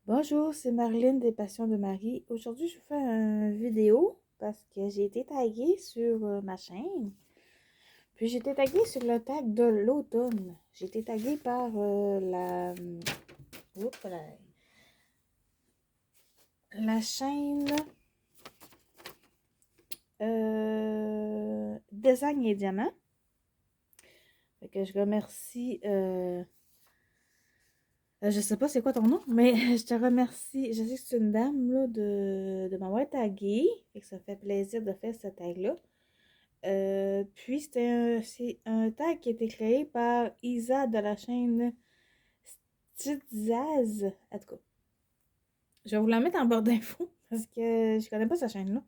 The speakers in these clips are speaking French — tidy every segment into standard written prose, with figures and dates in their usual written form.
Bonjour, c'est Marlène des Passions de Marie. Aujourd'hui, je vous fais une vidéo parce que j'ai été taguée sur ma chaîne. Puis j'ai été taguée sur le tag de l'automne. J'ai été taguée par oups, la chaîne Design et Diamant. Fait que je remercie. Je sais pas c'est quoi ton nom, mais je te remercie. Je sais que c'est une dame là, de m'avoir taguée. Fait que ça fait plaisir de faire ce tag-là. Puis c'est un tag qui a été créé par Isa de la chaîne Stitzaz. En tout cas, je vais vous la mettre en barre d'infos parce que je connais pas cette chaîne-là.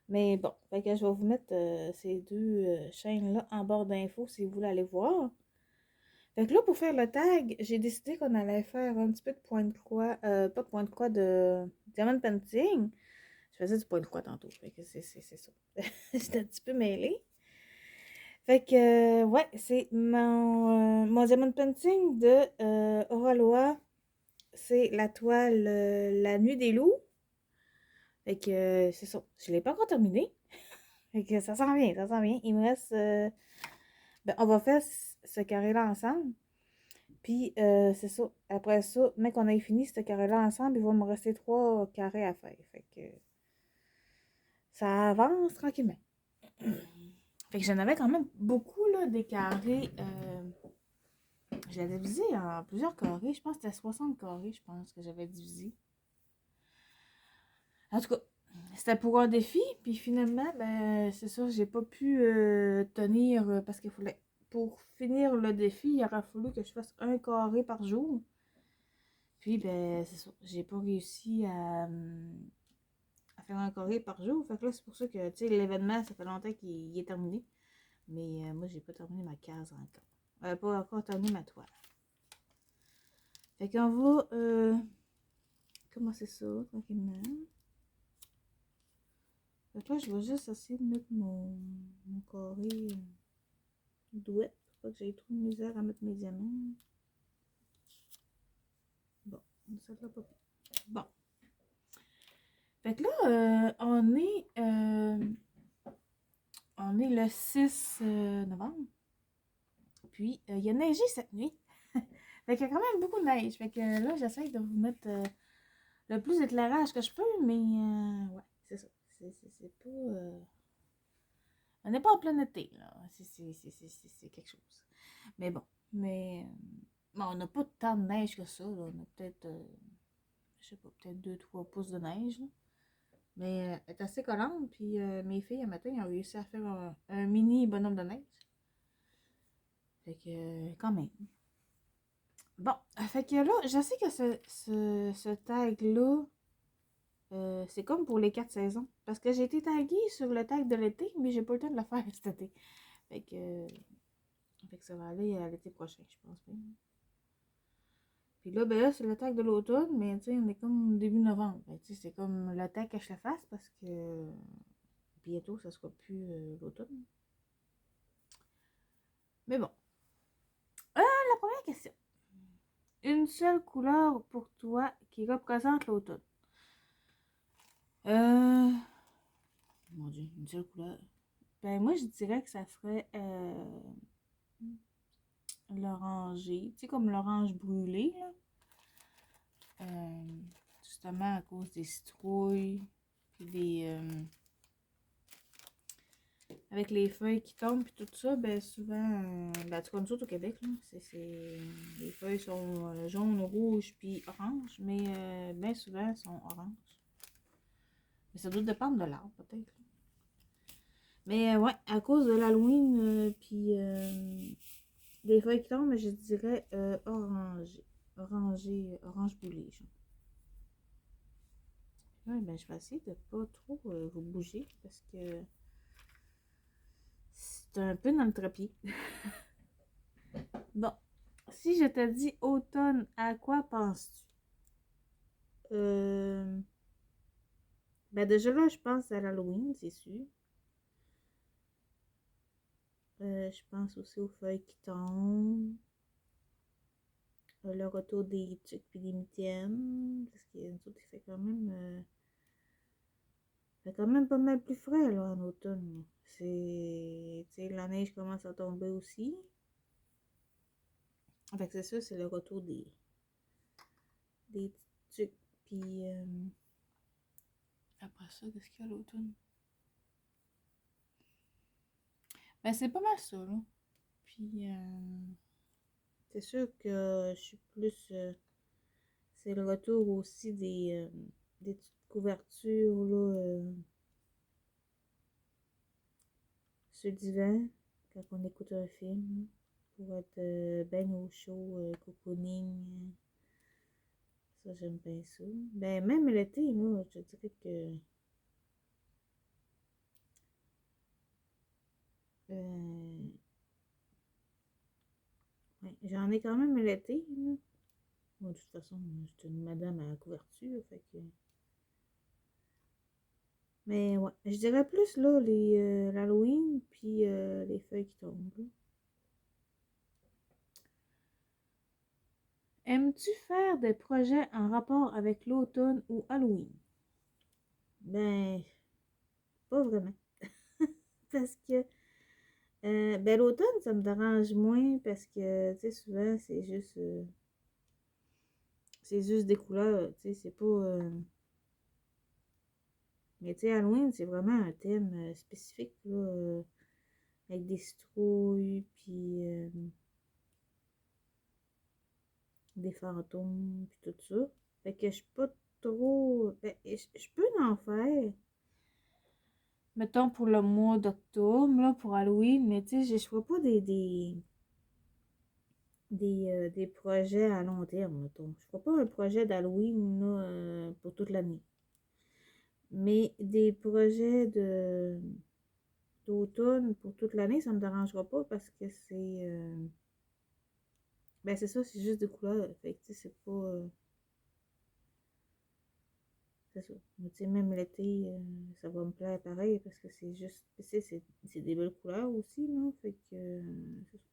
Mais bon, fait que je vais vous mettre ces deux chaînes-là en barre d'infos si vous voulez aller voir. Fait que là, pour faire le tag, j'ai décidé qu'on allait faire un petit peu de point de croix, pas de point de croix, de diamond painting. Je faisais du point de croix tantôt, fait que c'est ça. J'étais un petit peu mêlée. Fait que, ouais, c'est mon diamond painting de Oraloa. C'est la toile La Nuit des Loups. Fait que, c'est ça. Je l'ai pas encore terminé. Fait que ça sent bien, ça sent bien. Il me reste... ben, on va faire ce carré-là ensemble. Puis, c'est ça. Après ça, mais qu'on ait fini ce carré-là ensemble, il va me rester 3 carrés à faire. Fait que, ça avance tranquillement. Fait que j'en avais quand même beaucoup, là, des carrés... je l'avais divisé en plusieurs carrés. Je pense que c'était 60 carrés, je pense, que j'avais divisé. En tout cas, c'était pour un défi. Puis finalement, ben, c'est ça, j'ai pas pu tenir parce qu'il fallait. Pour finir le défi, il aurait fallu que je fasse un carré par jour. Puis, ben, c'est ça. J'ai pas réussi à faire un carré par jour. Fait que là, c'est pour ça que, tu sais, l'événement, ça fait longtemps qu'il est terminé. Mais moi, j'ai pas terminé ma case encore. Pas encore terminé ma toile. Fait qu'on va commencer ça tranquillement. Fait que là, je vais juste essayer de mettre mon carré douette pour pas que j'aie trop de misère à mettre mes diamants. Bon, ça l'a pas pris. Bon. Fait que là, on est le 6 novembre. Puis, il a neigé cette nuit. Fait qu'il y a quand même beaucoup de neige. Fait que là, j'essaie de vous mettre le plus d'éclairage que je peux, mais ouais, c'est ça. C'est pas. On n'est pas en plein été, là. C'est quelque chose. Mais bon. Mais bon, on n'a pas tant de neige que ça. Là. On a peut-être, je sais pas, peut-être 2-3 pouces de neige. Là. Mais elle est assez collante. Puis mes filles, un matin, ont réussi à faire un mini bonhomme de neige. Fait que, quand même. Bon, fait que là, je sais que ce tag-là, c'est comme pour les 4 saisons. Parce que j'ai été taguée sur le tag de l'été, mais j'ai pas le temps de le faire cet été. Fait que ça va aller à l'été prochain, je pense bien. Puis là, ben là, c'est le tag de l'automne, mais tu sais, on est comme début novembre. Ben, tu sais, c'est comme le tag que je le fasse parce que bientôt, ça sera plus l'automne. Mais bon. La première question. Une seule couleur pour toi qui représente l'automne. Euh... Mon Dieu, une seule couleur. Ben, moi, je dirais que ça serait l'orangé. Tu sais, comme l'orange brûlé, là. Justement à cause des citrouilles, puis avec les feuilles qui tombent, puis tout ça, ben souvent, ben, en tout cas, nous autres au Québec, là, les feuilles sont jaunes, rouges, puis oranges, mais bien souvent, elles sont oranges. Mais ça doit dépendre de l'arbre, peut-être. Mais ouais, à cause de l'Halloween, puis des feuilles qui tombent, je dirais orangé. Orange boulé, genre. Ouais, ben je vais essayer de pas trop vous bouger parce que c'est un peu dans le trépied. Bon, si je te dis automne, à quoi penses-tu? Euh, ben déjà là, je pense à l'Halloween, c'est sûr. Je pense aussi aux feuilles qui tombent. le retour des tucs puis des mitaines. Parce que nous autres, il fait quand même pas mal plus frais là en automne. C'est. Tu sais, la neige commence à tomber aussi. Fait que c'est ça, c'est le retour des tucs. Puis après ça, qu'est-ce qu'il y a l'automne? Ben c'est pas mal ça, là. Puis c'est sûr que je suis plus. C'est le retour aussi des petites couvertures là, sur le divan quand on écoute un film. Pour être ben au chaud, cocooning. Ça, j'aime bien ça. Ben, même l'été, moi, je dirais que euh, ouais, j'en ai quand même l'été, là. Moi, de toute façon, je suis une madame à la couverture, fait que. Mais ouais, je dirais plus là l'Halloween puis les feuilles qui tombent, là. Aimes-tu faire des projets en rapport avec l'automne ou Halloween? Ben, pas vraiment. Parce que ben l'automne, ça me dérange moins parce que tu sais, souvent c'est juste des couleurs, tu sais, c'est pas mais tu sais, Halloween, c'est vraiment un thème spécifique, là, avec des citrouilles, puis des fantômes, puis tout ça. Fait que je suis pas trop. Ben, je peux en faire. Mettons pour le mois d'octobre, là, pour Halloween, mais tu sais, je ferai pas des projets à long terme, mettons. Je ferai pas un projet d'Halloween, là, pour toute l'année. Mais des projets d'automne pour toute l'année, ça me dérangera pas parce que ben c'est ça, c'est juste des couleurs. Fait que tu sais, c'est pas. C'est ça. Mais tu sais, même l'été, ça va me plaire pareil parce que c'est juste. Tu sais, c'est des belles couleurs aussi, non? Fait que. C'est ça.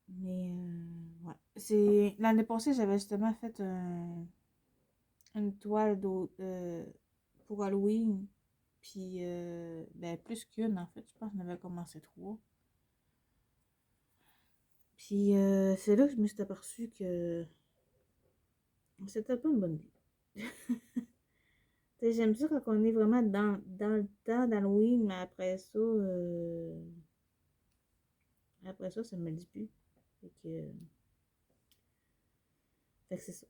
Mais ouais. C'est. L'année passée, j'avais justement fait une toile pour Halloween. Puis ben plus qu'une en fait. Je pense qu'on avait commencé trois. Puis c'est là que je me suis aperçue que c'était pas une bonne idée. Tu sais, j'aime ça quand on est vraiment dans le temps d'Halloween, mais après ça me dit plus. Fait que c'est ça.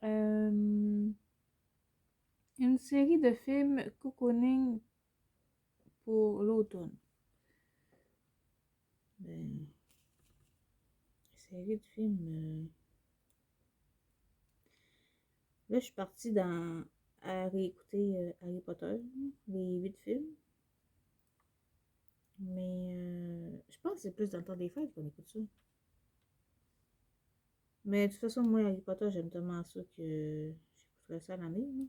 Euh, une série de films cocooning pour l'automne. Ben, série de films. Là, je suis partie à réécouter Harry Potter, les 8 films. Mais je pense que c'est plus dans le temps des fêtes qu'on écoute ça. Mais de toute façon, moi, Harry Potter, j'aime tellement ça que j'écouterais ça l'année, là.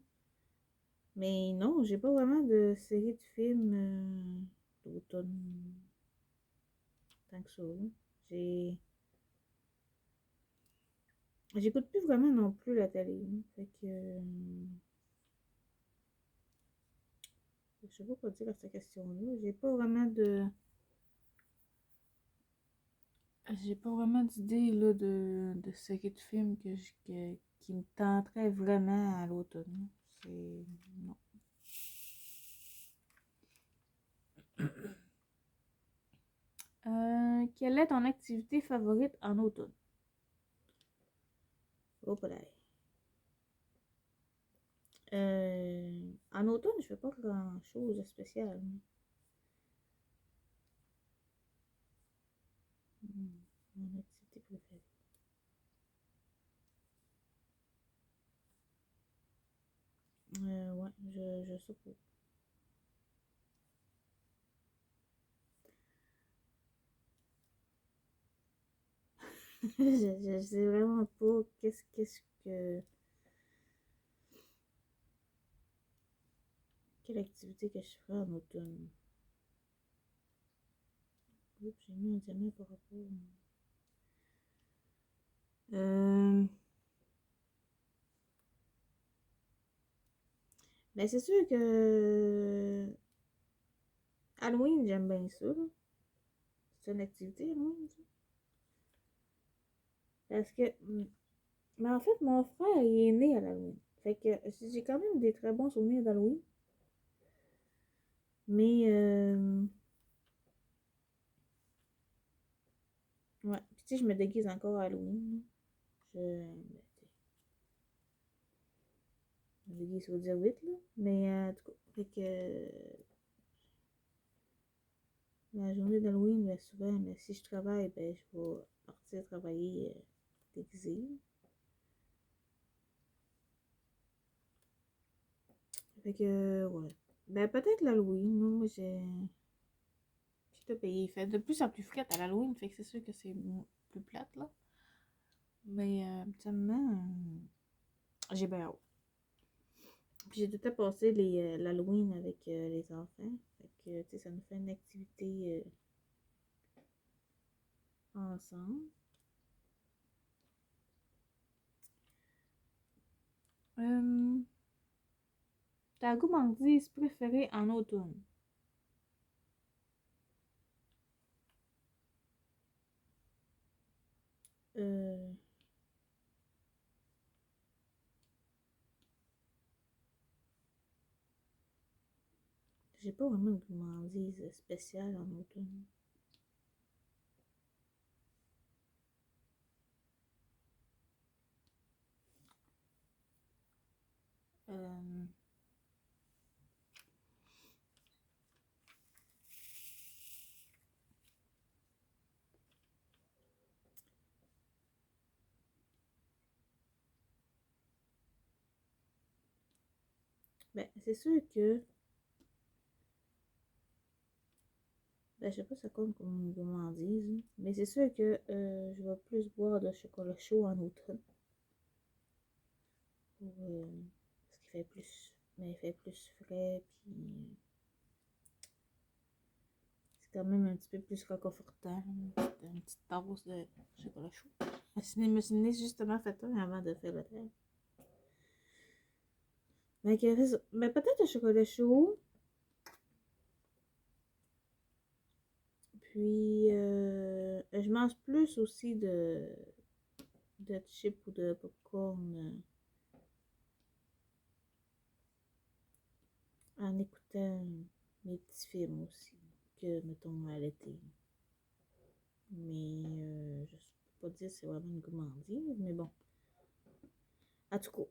Mais non, j'ai pas vraiment de série de films d'automne tant que ça, là. J'ai... J'écoute plus vraiment non plus la télé, là. Fait que... je sais pas quoi dire à cette question-là. J'ai pas vraiment d'idée, là, de série de films qui me tenterait vraiment à l'automne. C'est... Non. Quelle est ton activité favorite en automne? Oh, boy. En automne, je fais pas grand-chose de spécial. Mon activité préférée. Ouais, je sais pas. Je sais vraiment pas qu'est-ce que... Quelle activité que je ferais en automne. Oups, j'ai mis un diamant par rapport. Euh... Ben, c'est sûr que Halloween, j'aime bien ça, là. C'est une activité, Halloween, ça. Parce que, mais en fait, mon frère, il est né à l'Halloween. Fait que j'ai quand même des très bons souvenirs d'Halloween. Mais, ouais. Puis, tu sais, je me déguise encore à Halloween, là. Je me déguise, faut dire vite, là. Mais, en tout cas, fait que la journée d'Halloween, ben, souvent, ben, si je travaille, ben, je vais partir travailler déguisée. Fait que, ouais. Ben, peut-être l'Halloween, là. Moi, j'ai tout payé. Il fait de plus en plus frais à l'Halloween, fait que c'est sûr que c'est plus plate, là. Mais, habituellement, j'ai bien hâte. Puis j'ai tout à passé l'Halloween avec les enfants. Fait que, tu sais, ça nous fait une activité ensemble. Euh, Ta gourmandise préférée en automne? Euh, j'ai pas vraiment de gourmandise spéciale en automne. Euh, ben, c'est sûr que, ben, je sais pas ça compte comme une gourmandise, hein, mais c'est sûr que je vais plus boire de chocolat chaud en automne. Parce qu'il fait plus, mais il fait plus frais, puis c'est quand même un petit peu plus réconfortant. Une petite tasse de chocolat chaud. Je me suis justement fait un avant de faire le test. Mais peut-être le chocolat chaud. Puis, je mange plus aussi de chips ou de popcorn en écoutant mes petits films aussi, que mettons à l'été. Mais je ne peux pas dire si c'est vraiment une gourmandise, mais bon. En tout cas,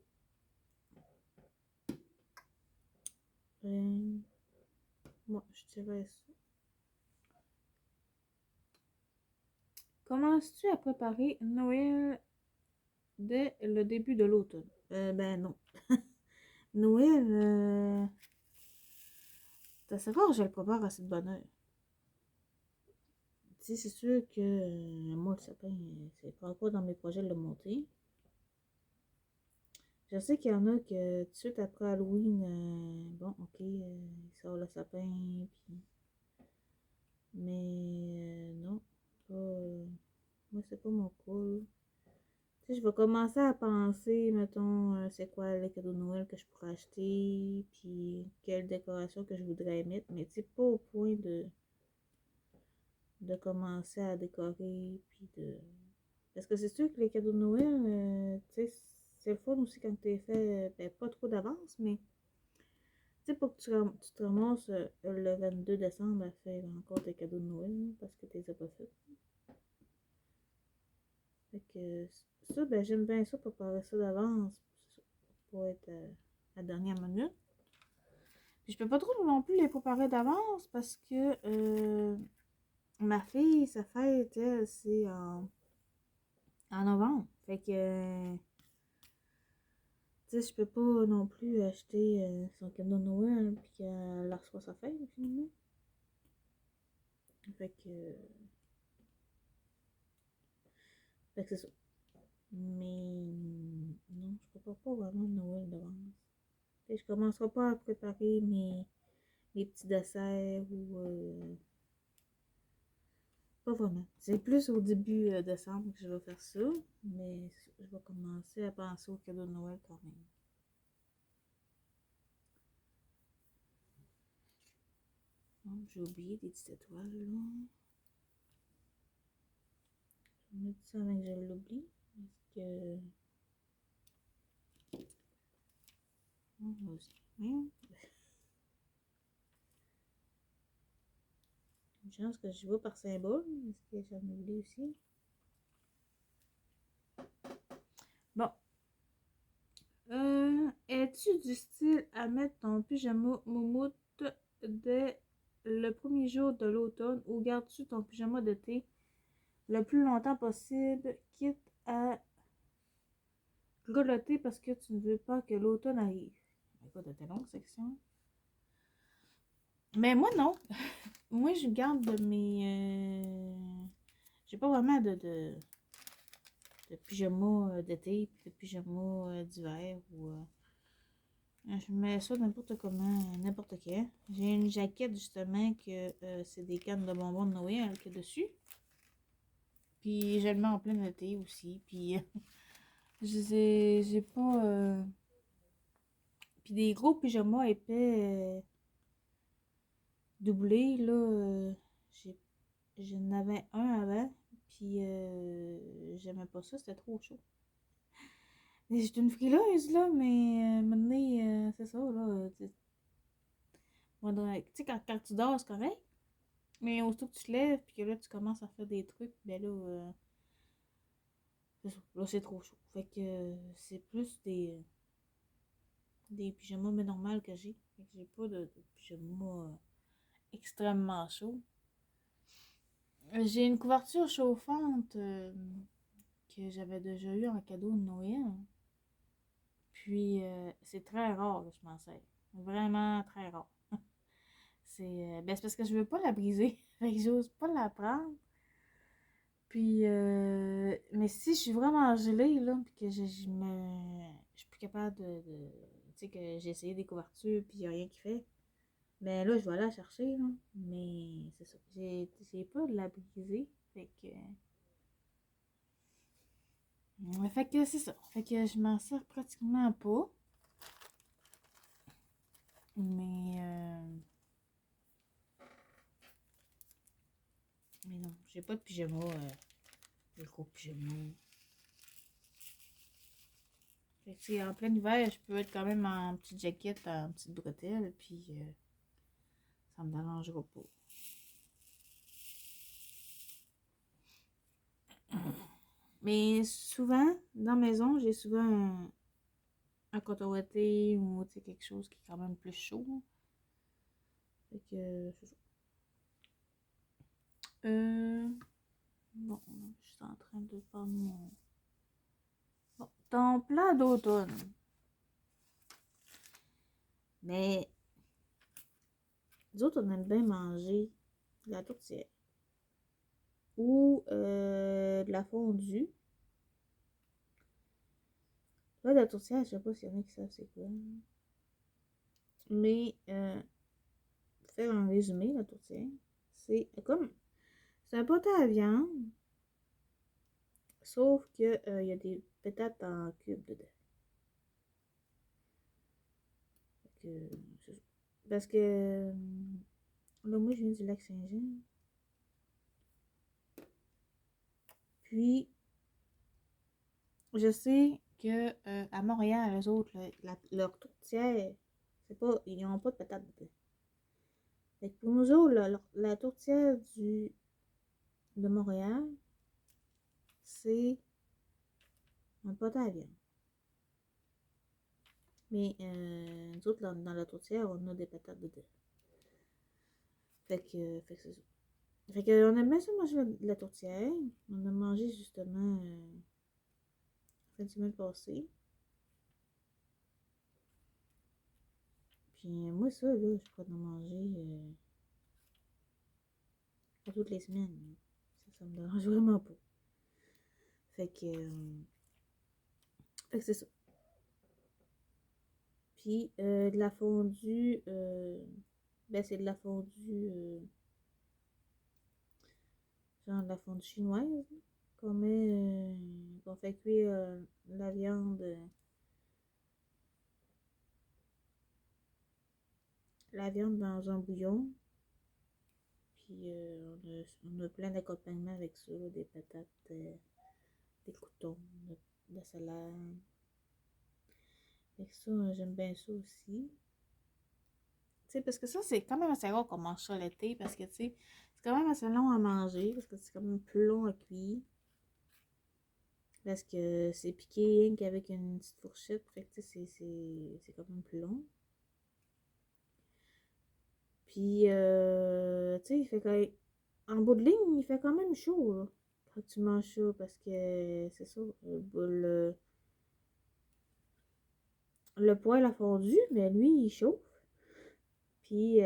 moi, je dirais ça. Commences-tu à préparer Noël dès le début de l'automne? Ben non. Noël, c'est assez rare que je le prépare à cette bonne heure. Tu sais, c'est sûr que moi, le sapin, c'est pas encore dans mes projets de le monter. Je sais qu'il y en a que tout de suite après Halloween, bon, ok, il sort le sapin, puis... Mais non, pas, moi, c'est pas mon cas, là. Tu sais, je vais commencer à penser, mettons, c'est quoi les cadeaux de Noël que je pourrais acheter, puis quelle décoration que je voudrais mettre, mais tu sais, pas au point de commencer à décorer, puis de... Parce que c'est sûr que les cadeaux de Noël, tu sais, c'est le fun aussi quand t'es fait, ben, pas trop d'avance, mais tu sais, pour que tu te ramasses le 22 décembre à faire encore tes cadeaux de Noël, là, parce que t'es pas fait. Fait que ça, ben, j'aime bien ça, préparer ça d'avance, pour être à la dernière minute. Puis je peux pas trop non plus les préparer d'avance parce que ma fille, sa fête, elle, c'est en novembre. Fait que, tu sais, je peux pas non plus acheter son cadeau de Noël puis qu'elle reçoit sa fête, finalement. Fait que, fait que c'est ça. Mais non, je prépare pas vraiment de Noël d'avance. Fait que je commencerai pas à préparer mes petits desserts ou pas vraiment. C'est plus au début décembre que je vais faire ça, mais je vais commencer à penser aux cadeaux de Noël quand même. Oh, j'ai oublié des petites étoiles, là. Je vais mettre ça avant que je l'oublie. Parce que... Oh, vas-y. Voyons. Une chance que je vois par symbole, parce que j'en oublie aussi. Bon. Es-tu du style à mettre ton pyjama moumoute dès le premier jour de l'automne ou gardes-tu ton pyjama d'été le plus longtemps possible, quitte à grelotter parce que tu ne veux pas que l'automne arrive? Écoute, de longue section. Mais moi, non. Moi, je garde mes... J'ai pas vraiment de pyjama d'été puis de pyjama d'hiver ou... je mets ça n'importe comment, n'importe quand. J'ai une jaquette justement que c'est des cannes de bonbons de Noël qu'il y a dessus. Puis je le mets en plein été aussi. Puis j'ai pas... Puis des gros pyjamas épais doublés, là. J'en avais un avant. Puis j'aimais pas ça, c'était trop chaud. J'étais une frileuse, là, mais maintenant, c'est ça, là. Tu sais, quand tu dors, c'est correct. Mais aussitôt que tu te lèves, puis que là, tu commences à faire des trucs, ben là, c'est ça. Là, c'est trop chaud. Fait que c'est plus des pyjamas, mais normales que j'ai. Fait que j'ai pas de pyjamas extrêmement chauds. J'ai une couverture chauffante que j'avais déjà eu en cadeau de Noël. Puis, c'est très rare que je m'en sers. Vraiment très rare. Ben, c'est parce que je veux pas la briser. Fait que j'ose pas la prendre. Puis, mais si je suis vraiment gelée, là, puis que je suis plus capable tu sais, que j'ai essayé des couvertures, puis il n'y a rien qui fait. Mais là, je vais aller la chercher, là. Mais c'est ça. J'ai peur de la briser. Fait que c'est ça. Fait que je m'en sers pratiquement pas. Mais non, j'ai pas de pyjama. De gros pyjama. Fait que, tu sais, en plein hiver, je peux être quand même en petite jaquette, en petite bretelle, puis ça me dérangera pas. Mais souvent, dans la maison, j'ai souvent un coton ouaté ou quelque chose qui est quand même plus chaud. Fait que c'est ça. Bon, je suis en train de faire mon... Bon, ton plat d'automne. Mais, nous autres, on aime bien manger de la tourtière. Ou de la fondue. Là, de la tourtière, je sais pas s'il y en a qui savent c'est quoi. Mais, pour faire un résumé, la tourtière, c'est comme... C'est un poté à viande, sauf que il y a des pétates en cubes dedans. Que, parce que là, moi, je viens du lac Saint-Jean. Puis, je sais que à Montréal, eux autres, leur tourtière, c'est pas, ils n'ont pas de patates dedans. Fait que pour nous autres, la tourtière de Montréal, c'est un poté à viande. Mais nous autres, dans la tourtière, on a des patates dedans. Fait que c'est ça. Fait que on aime bien ça manger de la tourtière. On a mangé justement la fin de semaine passée. Puis moi, ça, là, je pourrais en manger pas toutes les semaines. Ça me dérange vraiment pas. Fait que c'est ça. Puis de la fondue, ben c'est de la fondue. genre de la fondue chinoise, qu'on met, qu'on fait cuire la viande, dans un bouillon. Puis on a plein d'accompagnements avec ça, là, des patates, des croutons, de la salade. Fait que ça, j'aime bien ça aussi. Tu sais, parce que ça, c'est quand même assez rare qu'on mange ça l'été, parce que, tu sais, c'est quand même assez long à manger, parce que c'est quand même plus long à cuire. Parce que c'est piqué rien qu'avec une petite fourchette, fait que, tu sais, c'est quand même plus long. Puis, tu sais, il fait en bout de ligne, il fait quand même chaud, là, quand tu manges ça, parce que, c'est ça, le poêle a fondu, mais lui, il chauffe. Puis,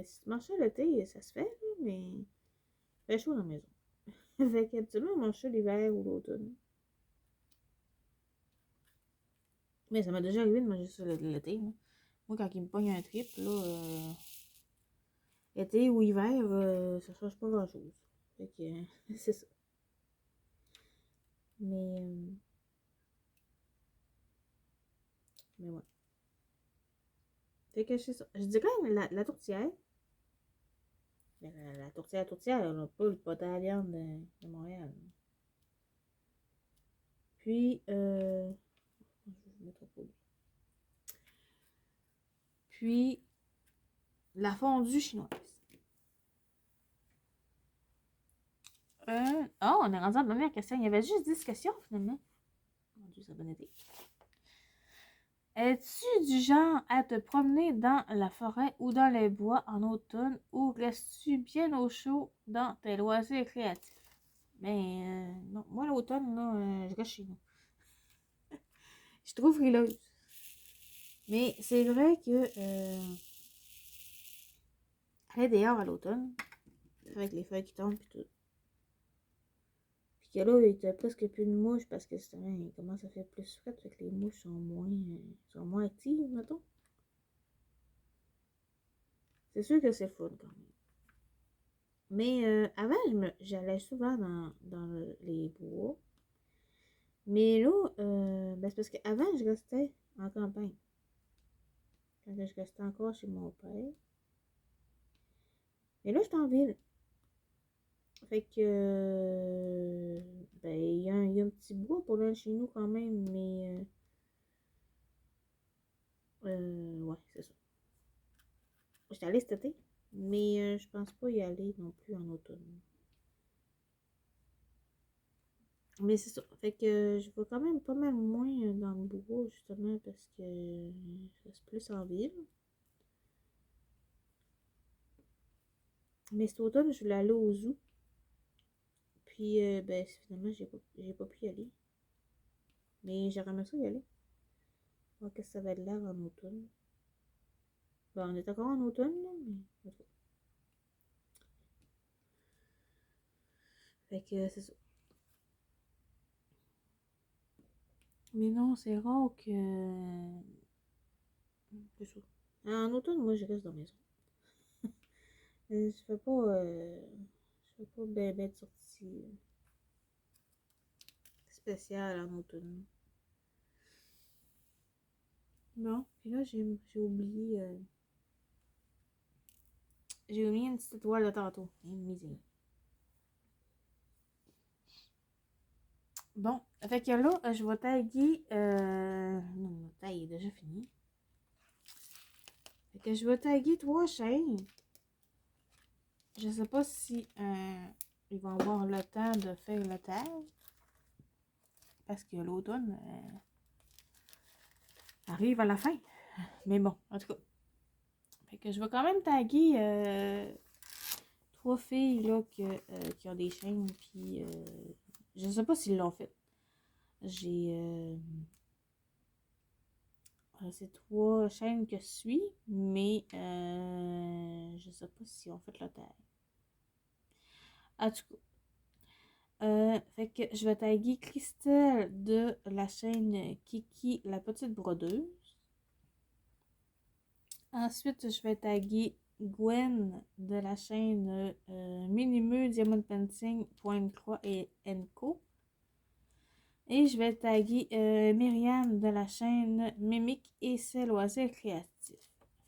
si tu manges ça l'été, ça se fait, là, mais il fait chaud dans la maison. Fait qu'habituellement, on mange ça l'hiver ou l'automne. Mais ça m'a déjà arrivé de manger ça l'été, moi. Moi, quand il me pogne un trip, là, été ou hiver, ça change pas grand-chose. Fait que, c'est ça. Mais, mais ouais. Fait que c'est ça. Je dirais la tourtière. La tourtière, on n'a pas le pote à la viande de Montréal. Puis, je mettrai pas. Puis, la fondue chinoise. On est rendu à la première question. Il y avait juste 10 questions, finalement. Mon Dieu, ça a bien été. Es-tu du genre à te promener dans la forêt ou dans les bois en automne ou restes-tu bien au chaud dans tes loisirs créatifs? Mais non, moi l'automne, là, je reste chez nous. Je trouve frileuse. Mais c'est vrai que aller dehors à l'automne, avec les feuilles qui tombent et tout. Puis que là, il n'y a presque plus de mouches parce que justement, il commence à faire plus frais, fait que les mouches sont moins actives, mettons. C'est sûr que c'est le fun quand même. Mais avant, j'allais souvent dans les bois. Mais là, ben, c'est parce qu'avant, je restais en campagne. Quand je restais encore chez mon père. Mais là, je suis en ville. Fait que, ben, il y a un petit bois pour là chez nous quand même, mais, ouais, c'est ça. J'étais allée cet été, mais je pense pas y aller non plus en automne. Mais c'est ça. Fait que je vais quand même pas mal moins dans le bois, justement, parce que je reste plus en ville. Mais cet automne, je voulais aller au zoo. Puis, ben, finalement, j'ai pas pu y aller. Mais j'aimerais bien ça y aller. Voir qu'est-ce que ça va être l'air en automne. Ben, on est encore en automne, là, mais. Fait que c'est ça. Mais non, c'est rare que. C'est ça. En automne, moi, je reste dans la maison. Je fais pas ben de sortie spéciale en automne. Non. Puis là, j'ai oublié une petite étoile de tantôt. Une misère. Bon, fait que là, je vais taguer. Non, mon taille est déjà fini. Fait que je vais taguer 3 chaînes. Je sais pas si ils vont avoir le temps de faire le tag. Parce que l'automne arrive à la fin. Mais bon, en tout cas. Fait que je vais quand même taguer 3 filles là, qui ont des chaînes. Puis je sais pas s'ils l'ont fait. J'ai. C'est 3 chaînes que je suis. Mais je sais pas si on fait le tag. En tout cas. Fait que je vais taguer Christelle de la chaîne Kiki, la petite brodeuse. Ensuite, je vais taguer Gwen de la chaîne Minimeux Diamond Painting, Pointe Croix et Co. Et je vais taguer Myriam de la chaîne Mimique et ses loisirs créatifs.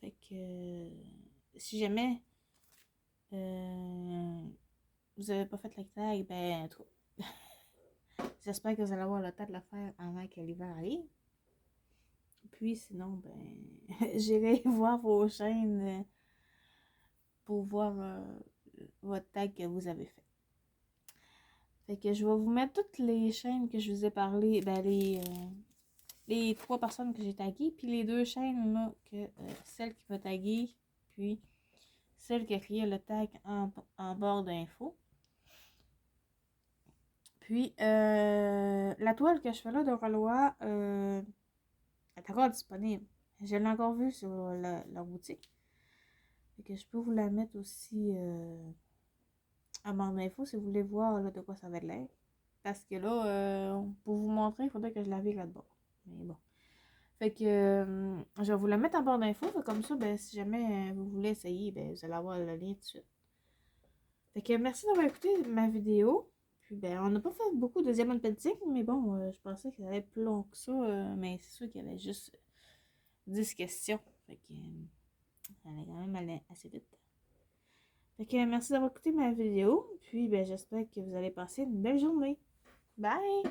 Fait que si jamais vous n'avez pas fait le tag, ben trop. J'espère que vous allez avoir le temps de le faire avant que l'hiver arrive. Puis sinon, ben j'irai voir vos chaînes pour voir votre tag que vous avez fait. Fait que je vais vous mettre toutes les chaînes que je vous ai parlé, ben les 3 personnes que j'ai taguées, puis les 2 chaînes là, que celle qui va taguer, puis celle qui a créé le tag en barre d'infos. Puis la toile que je fais là de Rolois est encore disponible. Je l'ai encore vue sur leur boutique. Fait que je peux vous la mettre aussi en barre d'infos si vous voulez voir là, de quoi ça va l'air. Parce que là, pour vous montrer, il faudrait que je la vire là-bas. Mais bon. Fait que je vais vous la mettre en barre d'infos. Comme ça, ben, si jamais vous voulez essayer, ben, vous allez avoir le lien tout de suite. Fait que merci d'avoir écouté ma vidéo. Puis ben, on n'a pas fait beaucoup de diamant painting, mais bon, je pensais qu'il y avait plus long que ça. Mais c'est sûr qu'il y avait juste 10 questions. Fait que ça allait quand même aller assez vite. Fait que merci d'avoir écouté ma vidéo. Puis ben, j'espère que vous allez passer une belle journée. Bye!